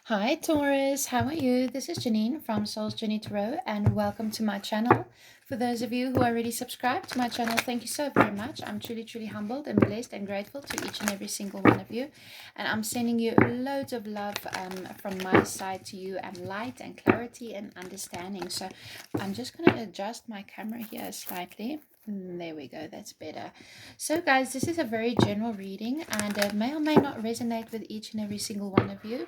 Hi Taurus, how are you? This is Janine from Soul's Journey Tarot and welcome to my channel. For those of you who are already subscribed to my channel, thank you so very much. I'm truly humbled and blessed and grateful to each and every single one of you. And I'm sending you loads of love from my side to you, and light and clarity and understanding. So I'm just going to adjust my camera here slightly. There we go, that's better. So guys, this is a very general reading and it may or may not resonate with each and every single one of you.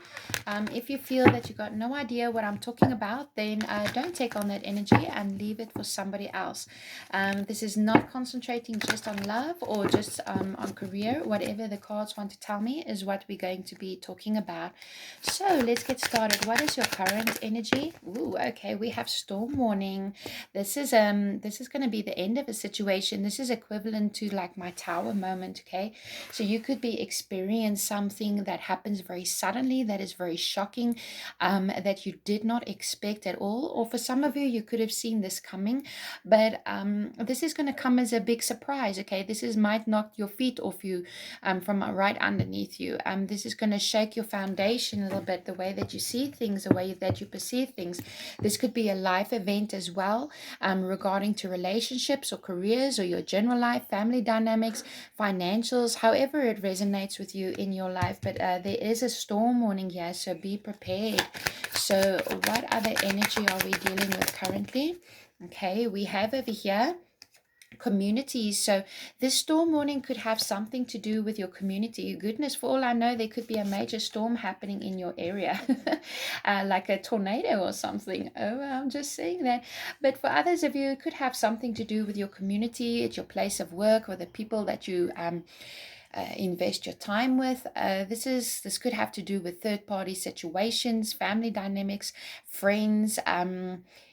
If you feel that you got no idea what I'm talking about, then don't take on that energy and leave it for somebody else. This is not concentrating just on love or just on career. Whatever the cards want to tell me is what we're going to be talking about. So let's get started. What is your current energy? Ooh, okay, we have storm warning. This is going to be the end of a situation. This is equivalent to like my tower moment. Okay, so you could be experiencing something that happens very suddenly, that is very shocking, that you did not expect at all. Or for some of you, you could have seen this coming, but this is going to come as a big surprise. Okay, might knock your feet off you from right underneath you. This is going to shake your foundation a little bit, the way that you see things, the way that you perceive things. This could be a life event as well, regarding to relationships or careers or your general life, family dynamics, financials, however it resonates with you in your life. But there is a storm warning here, so be prepared. So what other energy are we dealing with currently? Okay, we have over here communities. So this storm warning could have something to do with your community. Goodness, for all I know, there could be a major storm happening in your area, like a tornado or something. Oh, I'm just saying that. But for others of you, it could have something to do with your community, at your place of work, or the people that you invest your time with. This could have to do with third-party situations, family dynamics, friends,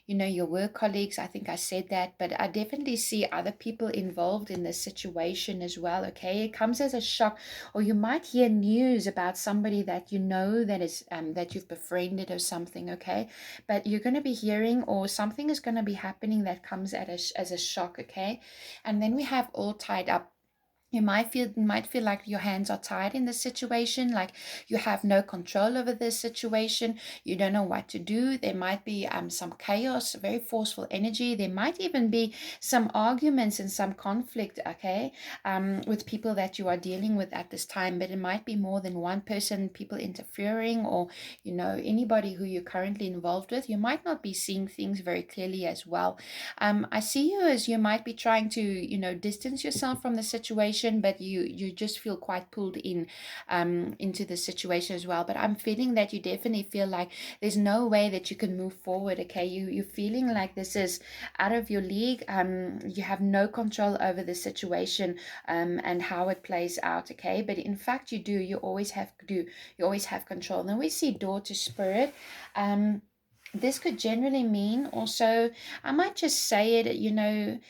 your work colleagues. I think I said that, but I definitely see other people involved in this situation as well. Okay, it comes as a shock, or you might hear news about somebody that you know that is that you've befriended or something. Okay, but you're going to be hearing, or something is going to be happening that comes as a shock. Okay, and then we have all tied up. You might feel like your hands are tied in this situation, like you have no control over this situation. You don't know what to do. There might be some chaos, very forceful energy. There might even be some arguments and some conflict, okay, with people that you are dealing with at this time. But it might be more than one person, people interfering, or anybody who you're currently involved with. You might not be seeing things very clearly as well. I see you as you might be trying to distance yourself from the situation, but you just feel quite pulled in into the situation as well. But I'm feeling that you definitely feel like there's no way that you can move forward. Okay, you're feeling like this is out of your league. You have no control over the situation and how it plays out. Okay, but in fact you do. You always have control. Then we see daughter spirit. This could generally mean also, I might just say it,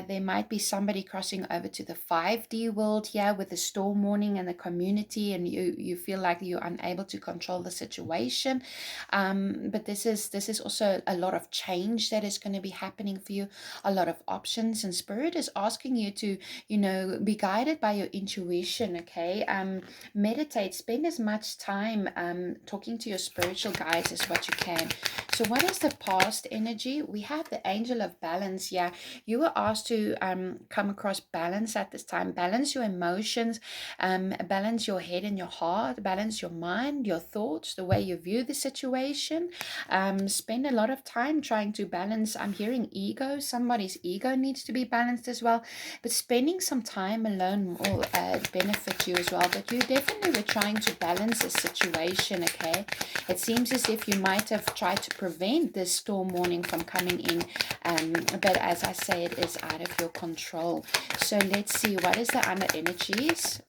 there might be somebody crossing over to the 5D world here with the storm warning and the community, and you feel like you're unable to control the situation. But this is also a lot of change that is going to be happening for you, a lot of options, and Spirit is asking you to, be guided by your intuition, okay? Meditate, spend as much time talking to your spiritual guides as what you can. So what is the past energy? We have the angel of balance. Yeah, you were asked to come across balance at this time. Balance your emotions, balance your head and your heart, balance your mind, your thoughts, the way you view the situation. Spend a lot of time trying to balance. I'm hearing ego. Somebody's ego needs to be balanced as well. But spending some time alone will benefit you as well. But you definitely were trying to balance the situation, okay? It seems as if you might have tried to prevent this storm warning from coming in, but as I say, it is out of your control. So let's see, what is the under energies?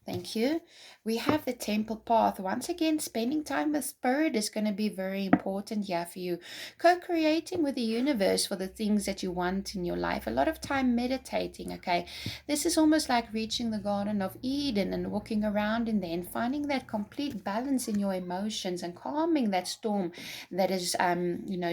Thank you. We have the temple path. Once again, spending time with Spirit is going to be very important here for you. Co-creating with the universe for the things that you want in your life. A lot of time meditating, okay? This is almost like reaching the Garden of Eden and walking around in there and finding that complete balance in your emotions and calming that storm that is,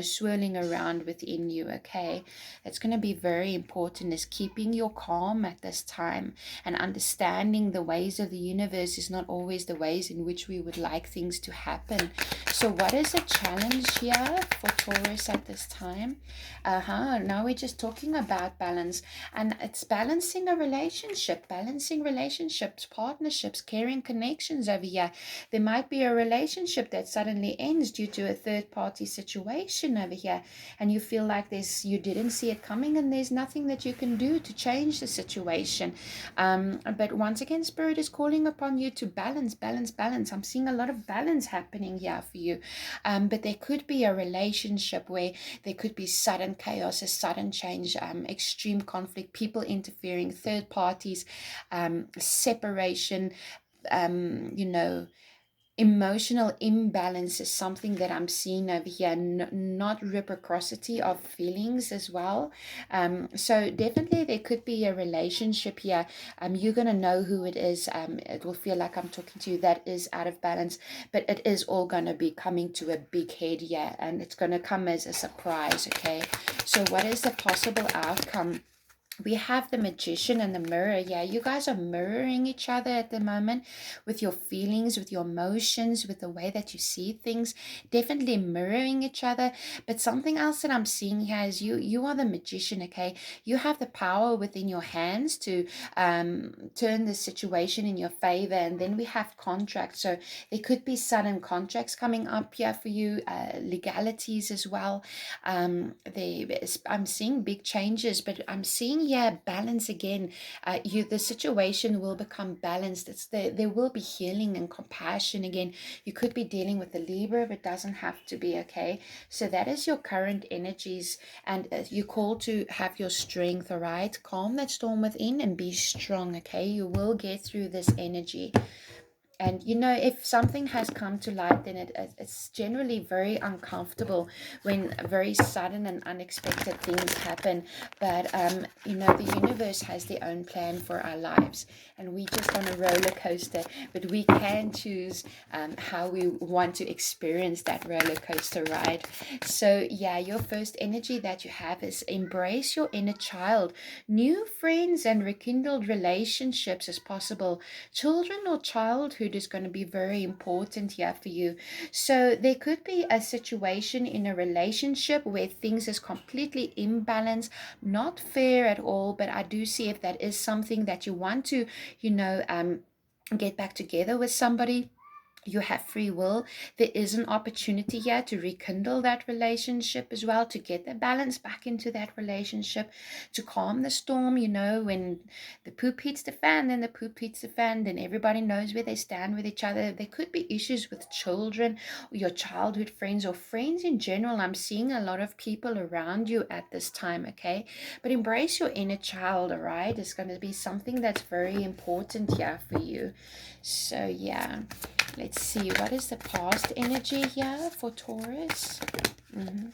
swirling around within you, okay? It's going to be very important, is keeping your calm at this time and understanding the ways of the universe is not not always the ways in which we would like things to happen. So what is a challenge here for Taurus at this time? Now we're just talking about balance, and it's balancing a relationship, balancing relationships, partnerships, caring connections over here. There might be a relationship that suddenly ends due to a third party situation over here, and you feel like you didn't see it coming, and there's nothing that you can do to change the situation. But once again, Spirit is calling upon you to balance, balance, balance. I'm seeing a lot of balance happening here for you. But there could be a relationship where there could be sudden chaos, a sudden change, extreme conflict, people interfering, third parties, separation, emotional imbalance is something that I'm seeing over here, not reciprocity of feelings as well. So definitely there could be a relationship here. You're going to know who it is. It will feel like I'm talking to you that is out of balance, but it is all going to be coming to a big head here, and it's going to come as a surprise, okay? So what is the possible outcome? We have the Magician and the Mirror. Yeah, you guys are mirroring each other at the moment with your feelings, with your emotions, with the way that you see things. Definitely mirroring each other. But something else that I'm seeing here is you are the Magician, okay? You have the power within your hands to turn the situation in your favor. And then we have contracts. So there could be sudden contracts coming up here for you, legalities as well. I'm seeing big changes, but I'm seeing balance again. The situation will become balanced. There will be healing and compassion again. You could be dealing with a Libra, but it doesn't have to be, okay? So that is your current energies, and you're called to have your strength, all right? Calm that storm within and be strong, okay? You will get through this energy. And if something has come to light, then it's generally very uncomfortable when very sudden and unexpected things happen. But the universe has their own plan for our lives, and we just on a roller coaster. But we can choose how we want to experience that roller coaster ride. So yeah, your first energy that you have is embrace your inner child. New friends and rekindled relationships is possible. Children or childhood is going to be very important here for you. So there could be a situation in a relationship where things is completely imbalanced, not fair at all. But I do see if that is something that you want to, get back together with somebody. You have free will. There is an opportunity here to rekindle that relationship as well, to get the balance back into that relationship, to calm the storm. When the poop hits the fan, then the poop hits the fan, then everybody knows where they stand with each other. There could be issues with children or your childhood friends or friends in general. I'm seeing a lot of people around you at this time, okay? But embrace your inner child, all right? It's going to be something that's very important here for you. So yeah, let's see, what is the past energy here for Taurus?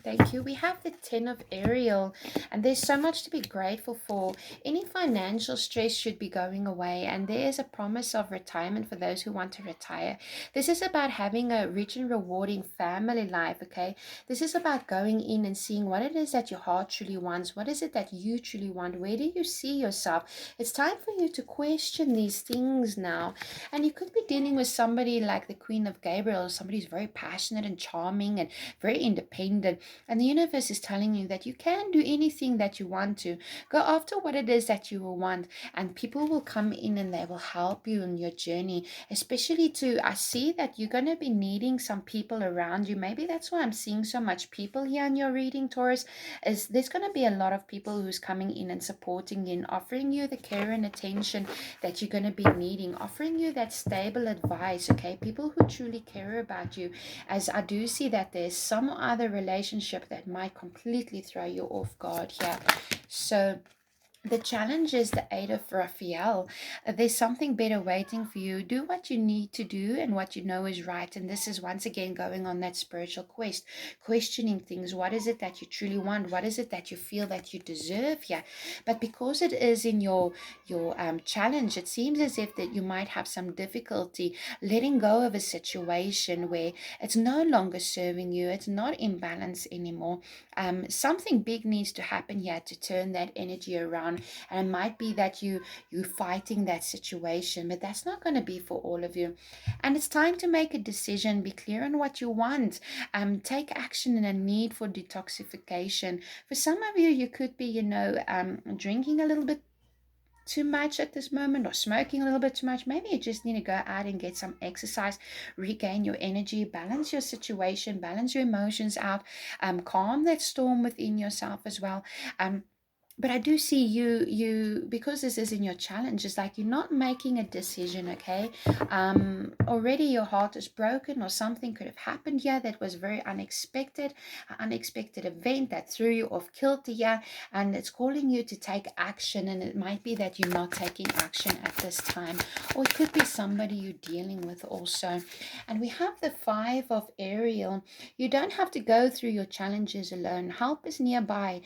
Thank you. We have the 10 of Ariel, and there's so much to be grateful for. Any financial stress should be going away, and there is a promise of retirement for those who want to retire. This is about having a rich and rewarding family life, okay? This is about going in and seeing what it is that your heart truly wants. What is it that you truly want? Where do you see yourself? It's time for you to question these things now. And you could be dealing with somebody like the Queen of Gabriel, somebody who's very passionate and charming and very independent. And the universe is telling you that you can do anything that you want to. Go after what it is that you will want, and people will come in and they will help you in your journey. Especially I see that you're going to be needing some people around you. Maybe that's why I'm seeing so much people here in your reading, Taurus, is there's going to be a lot of people who's coming in and supporting you and offering you the care and attention that you're going to be needing, offering you that stable advice, okay? People who truly care about you, as I do see that there's some other relationship that might completely throw you off guard here. So the challenge is the 8 of Raphael. There's something better waiting for you. Do what you need to do and what you know is right. And this is once again going on that spiritual quest, questioning things. What is it that you truly want? What is it that you feel that you deserve here? But because it is in your challenge, it seems as if that you might have some difficulty letting go of a situation where it's no longer serving you. It's not in balance anymore. Something big needs to happen here to turn that energy around on, and it might be that you fighting that situation, but that's not going to be for all of you. And it's time to make a decision, be clear on what you want, take action in a need for detoxification. For some of you, you could be, drinking a little bit too much at this moment, or smoking a little bit too much. Maybe you just need to go out and get some exercise, regain your energy, balance your situation, balance your emotions out, calm that storm within yourself as well. But I do see you, because this is in your challenge, it's like you're not making a decision. Okay, already your heart is broken, or something could have happened here that was very unexpected, an unexpected event that threw you off kilter here, and it's calling you to take action. And it might be that you're not taking action at this time, or it could be somebody you're dealing with also. And we have the 5 of Ariel. You don't have to go through your challenges alone. Help is nearby.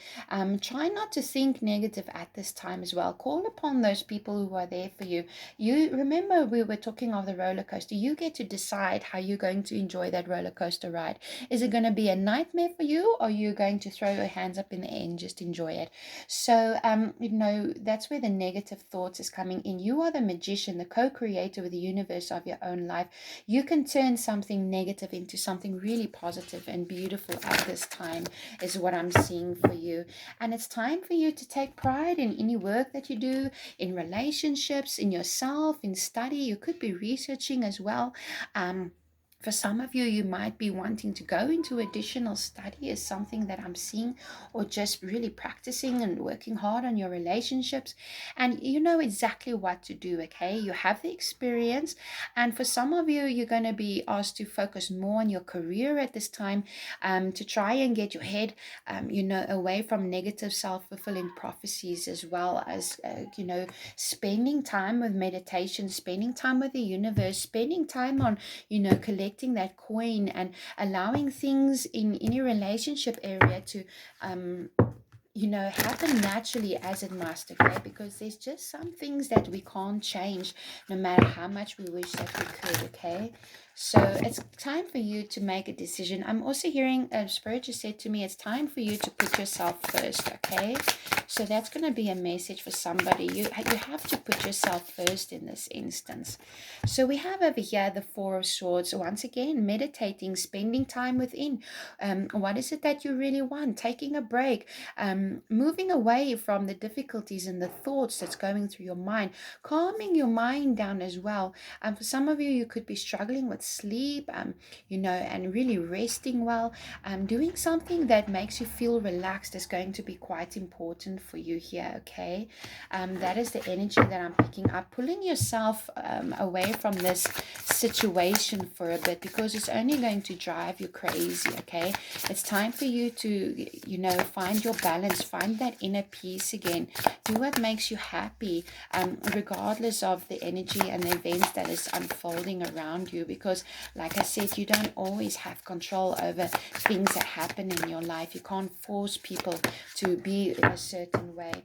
Try not to think negative at this time as well. Call upon those people who are there for you. You remember, we were talking of the roller coaster. You get to decide how you're going to enjoy that roller coaster ride. Is it going to be a nightmare for you, or are you going to throw your hands up in the air and just enjoy it? So that's where the negative thoughts is coming in. You are the magician, the co-creator with the universe of your own life. You can turn something negative into something really positive and beautiful at this time, is what I'm seeing for you. And it's time for you to take pride in any work that you do, in relationships, in yourself, in study. You could be researching as well. For some of you, you might be wanting to go into additional study, is something that I'm seeing, or just really practicing and working hard on your relationships. And you know exactly what to do, okay? You have the experience. And for some of you, you're going to be asked to focus more on your career at this time, to try and get your head, away from negative self-fulfilling prophecies, as well as, spending time with meditation, spending time with the universe, spending time on, collecting that coin, and allowing things in any relationship area to happen naturally as it must, okay? Because there's just some things that we can't change, no matter how much we wish that we could, okay? So it's time for you to make a decision. I'm also hearing Spirit just said to me, it's time for you to put yourself first, okay? So that's going to be a message for somebody. You have to put yourself first in this instance. So we have over here the 4 of Swords. Once again, meditating, spending time within. What is it that you really want? Taking a break, moving away from the difficulties and the thoughts that's going through your mind, calming your mind down as well. For some of you, you could be struggling with sleep, and really resting well. Doing something that makes you feel relaxed is going to be quite important for you here, okay? That is the energy that I'm picking up. Pulling yourself away from this situation for a bit, because it's only going to drive you crazy, okay? It's time for you to, find your balance, find that inner peace again. Do what makes you happy, regardless of the energy and the events that is unfolding around you. Because, like I said, you don't always have control over things that happen in your life. You can't force people to be in a certain way.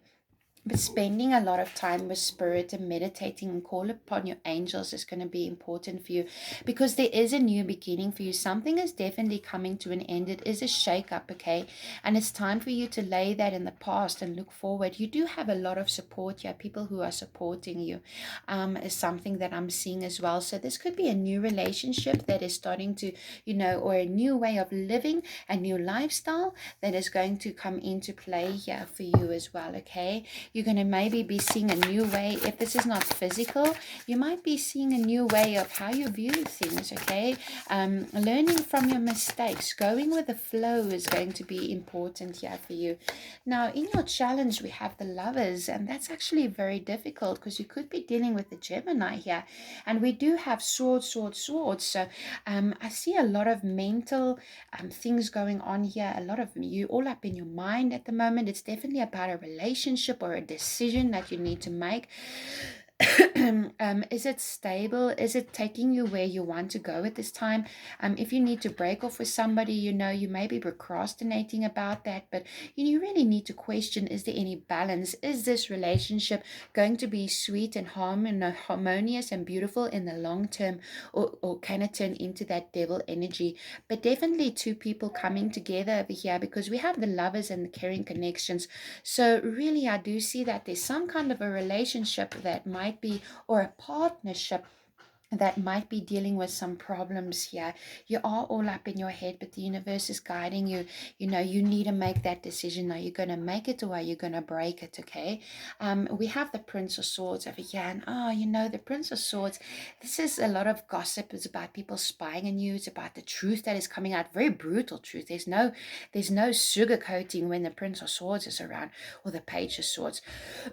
But spending a lot of time with Spirit and meditating and call upon your angels is going to be important for you, because there is a new beginning for you. Something is definitely coming to an end. It is a shake-up, okay? And it's time for you to lay that in the past and look forward. You do have a lot of support here. People who are supporting you is something that I'm seeing as well. So this could be a new relationship that is starting to, or a new way of living, a new lifestyle that is going to come into play here for you as well, okay? You're going to maybe be seeing a new way. If this is not physical, you might be seeing a new way of how you view things, okay? Learning from your mistakes, going with the flow is going to be important here for you. Now, in your challenge, we have the Lovers, and that's actually very difficult, because you could be dealing with the Gemini here. And we do have swords. So I see a lot of mental things going on here, a lot of you all up in your mind at the moment. It's definitely about a relationship or a decision that you need to make. Is it stable? Is it taking you where you want to go at this time? If you need to break off with somebody, you may be procrastinating about that, but you really need to question, is there any balance? Is this relationship going to be sweet and harmonious and beautiful in the long term, or can it turn into that devil energy? But definitely two people coming together over here, because we have the lovers and the caring connections. So really, I do see that there's some kind of a relationship that might be, or a partnership that might be dealing with some problems here. You are all up in your head, but the universe is guiding you. You need to make that decision. Are you going to make it, or are you going to break it? Okay. We have the Prince of Swords over here, and the Prince of Swords, this is a lot of gossip. It's about people spying on you. It's about the truth that is coming out, very brutal truth. There's no sugarcoating when the Prince of Swords is around, or the Page of Swords.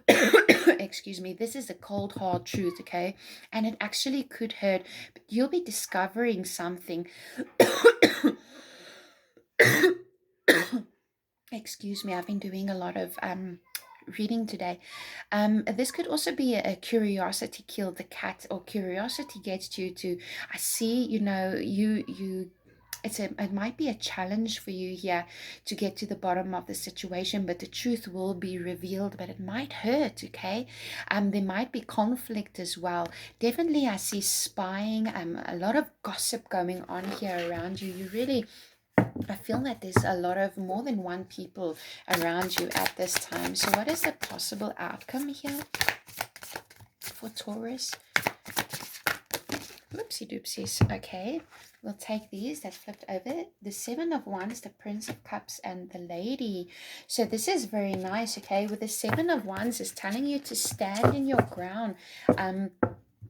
Excuse me. This is the cold hard truth. Okay. And it actually could hurt, but you'll be discovering something. Excuse me, I've been doing a lot of reading today. This could also be a curiosity killed the cat, or curiosity gets you to, I see, you it might be a challenge for you here to get to the bottom of the situation, but the truth will be revealed, but it might hurt. Okay. There might be conflict as well. Definitely I see spying, a lot of gossip going on here around you. I feel that there's a lot of more than one people around you at this time. So what is the possible outcome here for Taurus? Whoopsie doopsies. Okay, we'll take these that flipped over. The Seven of Wands, the Prince of Cups, and the Lady. So this is very nice. Okay, with the Seven of Wands is telling you to stand in your ground.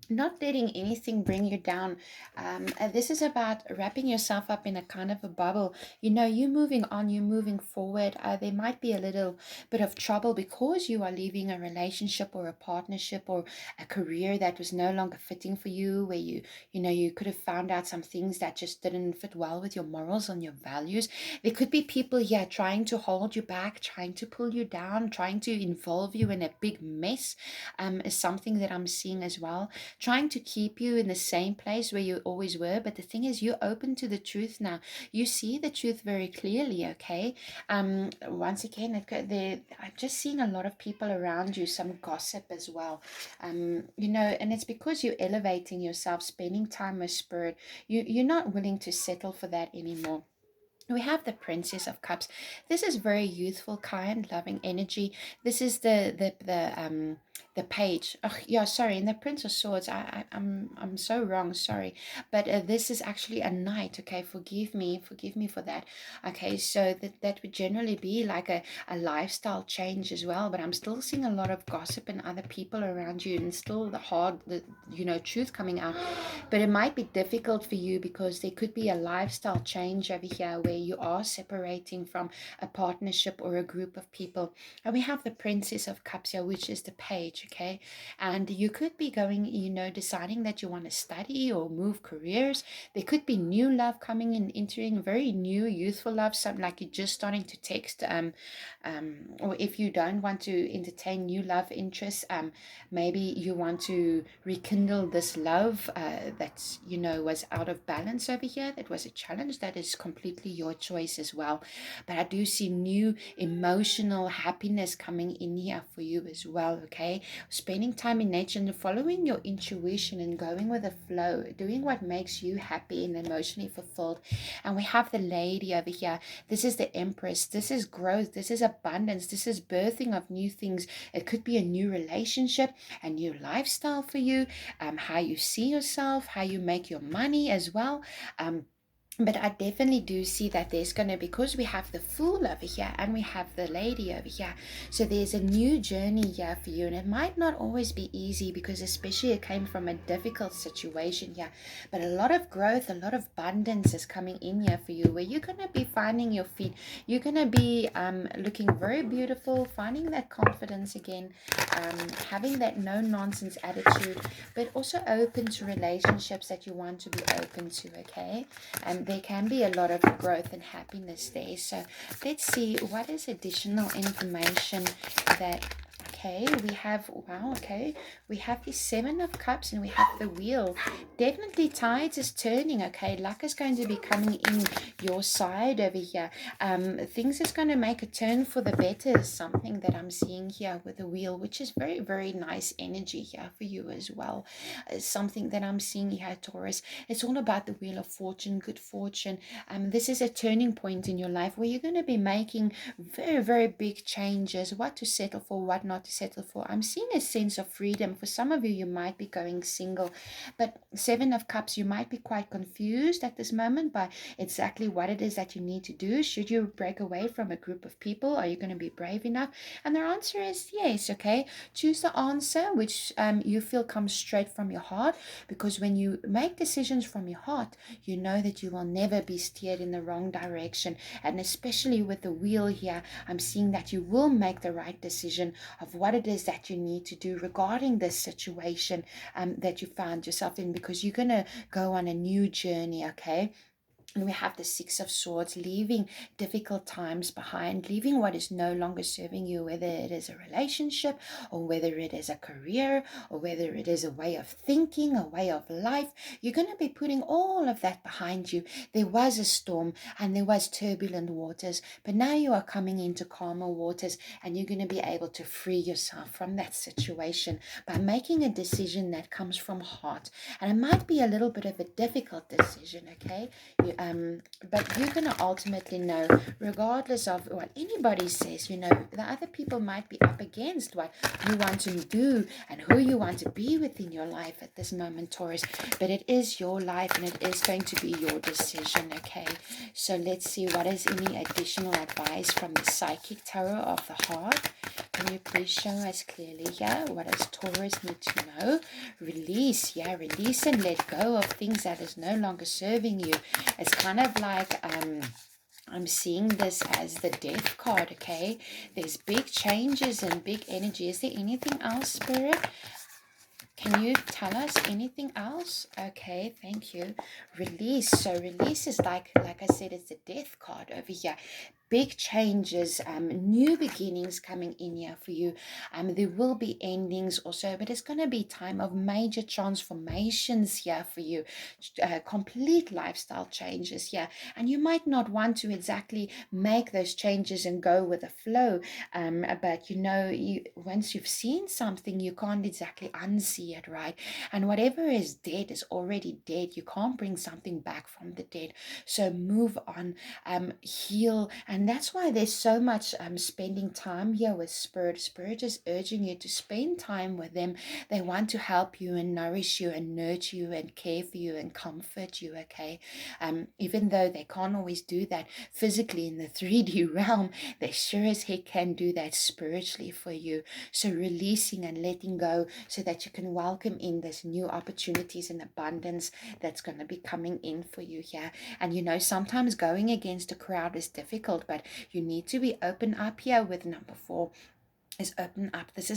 Not letting anything bring you down. This is about wrapping yourself up in a kind of a bubble. You moving on, you moving forward. There might be a little bit of trouble because you are leaving a relationship or a partnership or a career that was no longer fitting for you, where you could have found out some things that just didn't fit well with your morals and your values. There could be people here trying to hold you back, trying to pull you down, trying to involve you in a big mess, is something that I'm seeing as well, trying to keep you in the same place where you always were. But the thing is, you're open to the truth now. You see the truth very clearly. Okay. Once again, I'm just seeing a lot of people around you, some gossip as well. And it's because you're elevating yourself, spending time with spirit. You're not willing to settle for that anymore. We have the Princess of Cups. This is very youthful, kind, loving energy. This is the Page. Oh yeah, sorry. And the Prince of Swords. I'm so wrong. Sorry, but this is actually a knight. Okay, forgive me for that. Okay, so that would generally be like a lifestyle change as well. But I'm still seeing a lot of gossip and other people around you, and still the truth coming out. But it might be difficult for you because there could be a lifestyle change over here where you are separating from a partnership or a group of people. And we have the Princess of Cups here, which is the Page. Okay, and you could be going, deciding that you want to study or move careers. There could be new love coming in, entering, very new youthful love, something like you're just starting to text, or if you don't want to entertain new love interests, maybe you want to rekindle this love that was out of balance over here. That was a challenge. That is completely your choice as well. But I do see new emotional happiness coming in here for you as well. Okay, spending time in nature and following your intuition and going with the flow, doing what makes you happy and emotionally fulfilled. And we have the Lady over here. This is the Empress. This is growth. This is abundance. This is birthing of new things. It could be a new relationship, a new lifestyle for you, how you see yourself, how you make your money as well. But I definitely do see that there's going to, because we have the Fool over here and we have the Lady over here, so there's a new journey here for you. And it might not always be easy, because especially it came from a difficult situation here, but a lot of growth, a lot of abundance is coming in here for you, where you're going to be finding your feet. You're going to be looking very beautiful, finding that confidence again, having that no nonsense attitude, but also open to relationships that you want to be open to. Okay, and there can be a lot of growth and happiness there. So let's see what is additional information that, okay, we have, wow, okay, we have the Seven of Cups and we have the Wheel. Definitely tides is turning, okay, luck is going to be coming in your side over here. Things is going to make a turn for the better is something that I'm seeing here with the Wheel, which is very, very nice energy here for you as well. Something that I'm seeing here, Taurus, it's all about the Wheel of Fortune, good fortune. This is a turning point in your life where you're going to be making very, very big changes, what to settle for, what not to settle for. I'm seeing a sense of freedom. For some of you, you might be going single, but Seven of Cups, you might be quite confused at this moment by exactly what it is that you need to do. Should you break away from a group of people? Are you going to be brave enough? And their answer is yes, okay? Choose the answer which you feel comes straight from your heart, because when you make decisions from your heart, you know that you will never be steered in the wrong direction. And especially with the Wheel here, I'm seeing that you will make the right decision of what it is that you need to do regarding this situation that you found yourself in, because you're going to go on a new journey, okay? And we have the Six of Swords, leaving difficult times behind, leaving what is no longer serving you, whether it is a relationship or whether it is a career or whether it is a way of thinking, a way of life. You're going to be putting all of that behind you. There was a storm and there was turbulent waters, but now you are coming into calmer waters and you're going to be able to free yourself from that situation by making a decision that comes from heart. And it might be a little bit of a difficult decision, okay? But you're going to ultimately know, regardless of what anybody says, you know, the other people might be up against what you want to do and who you want to be within your life at this moment, Taurus. But it is your life and it is going to be your decision, okay? So let's see, what is any additional advice from the Psychic Tarot of the Heart? Can you please show us clearly here? What does Taurus need to know? Release, yeah, release and let go of things that is no longer serving you. It's kind of like I'm seeing this as the Death card, okay? There's big changes and big energy. Is there anything else, Spirit? Can you tell us anything else? Okay, thank you. Release. So release is like I said, it's the Death card over here. Big changes, new beginnings coming in here for you. There will be endings also, but it's going to be time of major transformations here for you. Complete lifestyle changes here, and you might not want to exactly make those changes and go with the flow. But you know, once you've seen something, you can't exactly unsee it, right? And whatever is dead is already dead. You can't bring something back from the dead. So move on, heal. And that's why there's so much spending time here with Spirit. Spirit is urging you to spend time with them. They want to help you and nourish you and nurture you and care for you and comfort you, okay? Even though they can't always do that physically in the 3D realm, they sure as heck can do that spiritually for you. So releasing and letting go so that you can welcome in this new opportunities and abundance that's going to be coming in for you here. And you know, sometimes going against a crowd is difficult, but you need to be open up here with number 4 is open up. This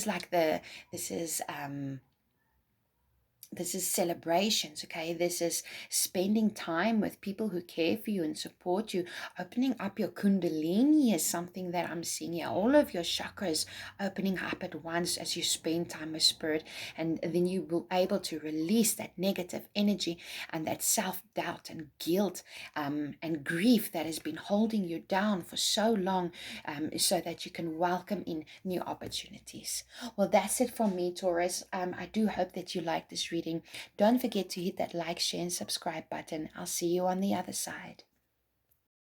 is celebrations, okay? This is spending time with people who care for you and support you. Opening up your kundalini is something that I'm seeing here. All of your chakras opening up at once as you spend time with Spirit, and then you will be able to release that negative energy and that self-doubt and guilt and grief that has been holding you down for so long, so that you can welcome in new opportunities. Well, that's it from me, Taurus. I do hope that you like this reading. Don't forget to hit that like, share, and subscribe button. I'll see you on the other side.